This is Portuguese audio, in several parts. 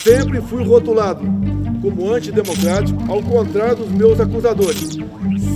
Sempre fui rotulado como antidemocrático, ao contrário dos meus acusadores.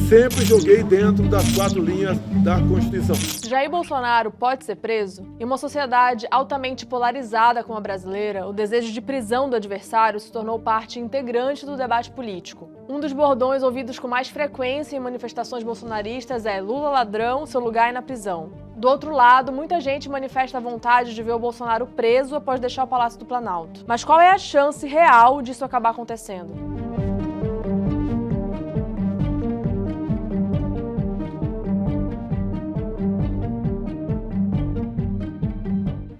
Sempre joguei dentro das 4 linhas da Constituição. Jair Bolsonaro pode ser preso? Em uma sociedade altamente polarizada como a brasileira, o desejo de prisão do adversário se tornou parte integrante do debate político. Um dos bordões ouvidos com mais frequência em manifestações bolsonaristas é "Lula ladrão, seu lugar é na prisão". Do outro lado, muita gente manifesta a vontade de ver o Bolsonaro preso após deixar o Palácio do Planalto. Mas qual é a chance real disso acabar acontecendo?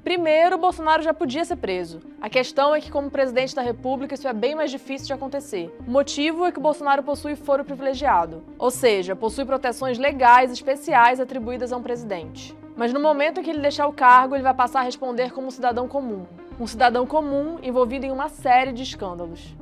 Primeiro, Bolsonaro já podia ser preso. A questão é que, como presidente da República, isso é bem mais difícil de acontecer. O motivo é que Bolsonaro possui foro privilegiado, ou seja, possui proteções legais especiais atribuídas a um presidente. Mas no momento em que ele deixar o cargo, ele vai passar a responder como um cidadão comum envolvido em uma série de escândalos.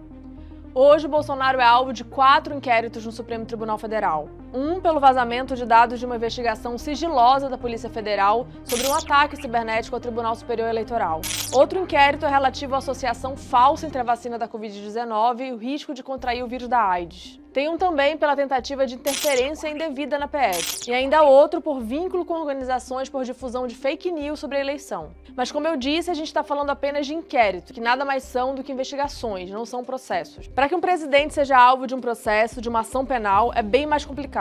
Hoje, Bolsonaro é alvo de 4 inquéritos no Supremo Tribunal Federal. Um pelo vazamento de dados de uma investigação sigilosa da Polícia Federal sobre um ataque cibernético ao Tribunal Superior Eleitoral. Outro inquérito é relativo à associação falsa entre a vacina da Covid-19 e o risco de contrair o vírus da AIDS. Tem um também pela tentativa de interferência indevida na PF. E ainda outro por vínculo com organizações por difusão de fake news sobre a eleição. Mas como eu disse, a gente está falando apenas de inquérito, que nada mais são do que investigações, não são processos. Para que um presidente seja alvo de um processo, de uma ação penal, é bem mais complicado.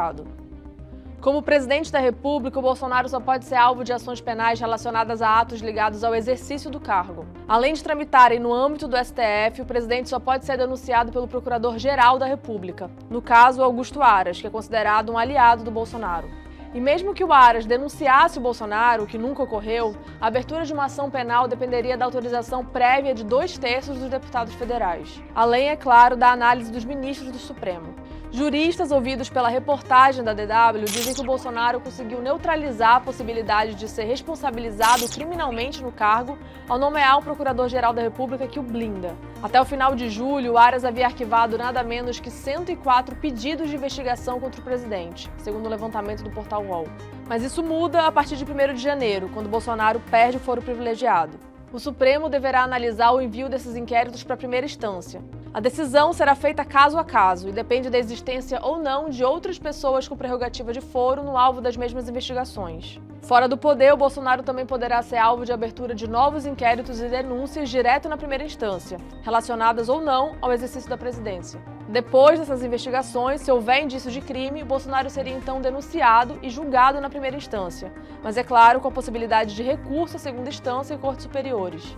Como presidente da República, o Bolsonaro só pode ser alvo de ações penais relacionadas a atos ligados ao exercício do cargo. Além de tramitarem no âmbito do STF, o presidente só pode ser denunciado pelo Procurador-Geral da República, no caso Augusto Aras, que é considerado um aliado do Bolsonaro. E mesmo que o Aras denunciasse o Bolsonaro, o que nunca ocorreu, a abertura de uma ação penal dependeria da autorização prévia de 2/3 dos deputados federais. Além, é claro, da análise dos ministros do Supremo. Juristas ouvidos pela reportagem da DW dizem que o Bolsonaro conseguiu neutralizar a possibilidade de ser responsabilizado criminalmente no cargo ao nomear um procurador-geral da República que o blinda. Até o final de julho, o Aras havia arquivado nada menos que 104 pedidos de investigação contra o presidente, segundo o levantamento do portal UOL. Mas isso muda a partir de 1º de janeiro, quando Bolsonaro perde o foro privilegiado. O Supremo deverá analisar o envio desses inquéritos para a primeira instância. A decisão será feita caso a caso e depende da existência ou não de outras pessoas com prerrogativa de foro no alvo das mesmas investigações. Fora do poder, o Bolsonaro também poderá ser alvo de abertura de novos inquéritos e denúncias direto na primeira instância, relacionadas ou não ao exercício da presidência. Depois dessas investigações, se houver indício de crime, Bolsonaro seria então denunciado e julgado na primeira instância, mas é claro, com a possibilidade de recurso à segunda instância e cortes superiores.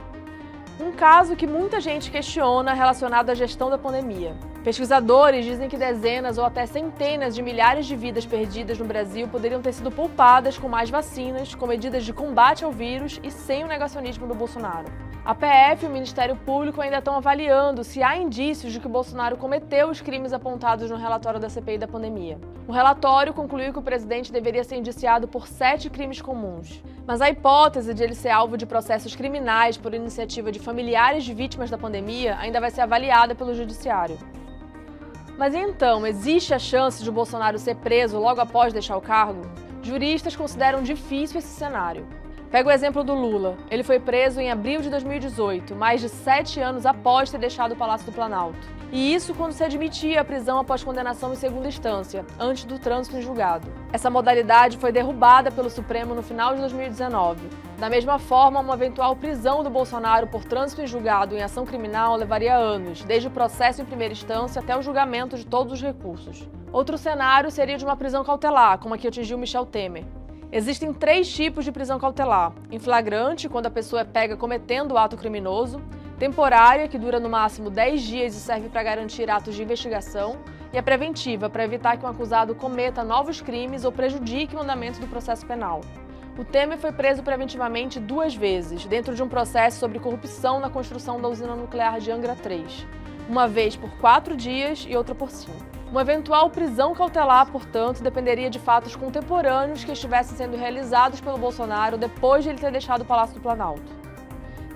Um caso que muita gente questiona relacionado à gestão da pandemia. Pesquisadores dizem que dezenas ou até centenas de milhares de vidas perdidas no Brasil poderiam ter sido poupadas com mais vacinas, com medidas de combate ao vírus e sem o negacionismo do Bolsonaro. A PF e o Ministério Público ainda estão avaliando se há indícios de que o Bolsonaro cometeu os crimes apontados no relatório da CPI da pandemia. O relatório concluiu que o presidente deveria ser indiciado por 7 crimes comuns. Mas a hipótese de ele ser alvo de processos criminais por iniciativa de familiares de vítimas da pandemia ainda vai ser avaliada pelo Judiciário. Mas então, existe a chance de o Bolsonaro ser preso logo após deixar o cargo? Juristas consideram difícil esse cenário. Pega o exemplo do Lula. Ele foi preso em abril de 2018, mais de 7 anos após ter deixado o Palácio do Planalto. E isso quando se admitia a prisão após condenação em segunda instância, antes do trânsito em julgado. Essa modalidade foi derrubada pelo Supremo no final de 2019. Da mesma forma, uma eventual prisão do Bolsonaro por trânsito em julgado em ação criminal levaria anos, desde o processo em primeira instância até o julgamento de todos os recursos. Outro cenário seria de uma prisão cautelar, como a que atingiu Michel Temer. Existem 3 tipos de prisão cautelar: em flagrante, quando a pessoa é pega cometendo o ato criminoso; temporária, que dura no máximo 10 dias e serve para garantir atos de investigação; e a preventiva, para evitar que um acusado cometa novos crimes ou prejudique o andamento do processo penal. O Temer foi preso preventivamente 2 vezes, dentro de um processo sobre corrupção na construção da usina nuclear de Angra 3. Uma vez por 4 dias e outra por 5. Uma eventual prisão cautelar, portanto, dependeria de fatos contemporâneos que estivessem sendo realizados pelo Bolsonaro depois de ele ter deixado o Palácio do Planalto.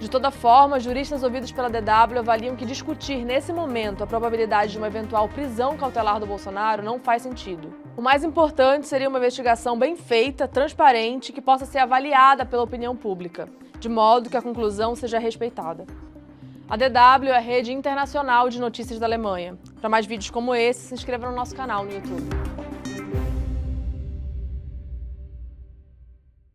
De toda forma, juristas ouvidos pela DW avaliam que discutir nesse momento a probabilidade de uma eventual prisão cautelar do Bolsonaro não faz sentido. O mais importante seria uma investigação bem feita, transparente, que possa ser avaliada pela opinião pública, de modo que a conclusão seja respeitada. A DW é a rede internacional de notícias da Alemanha. Para mais vídeos como esse, se inscreva no nosso canal no YouTube.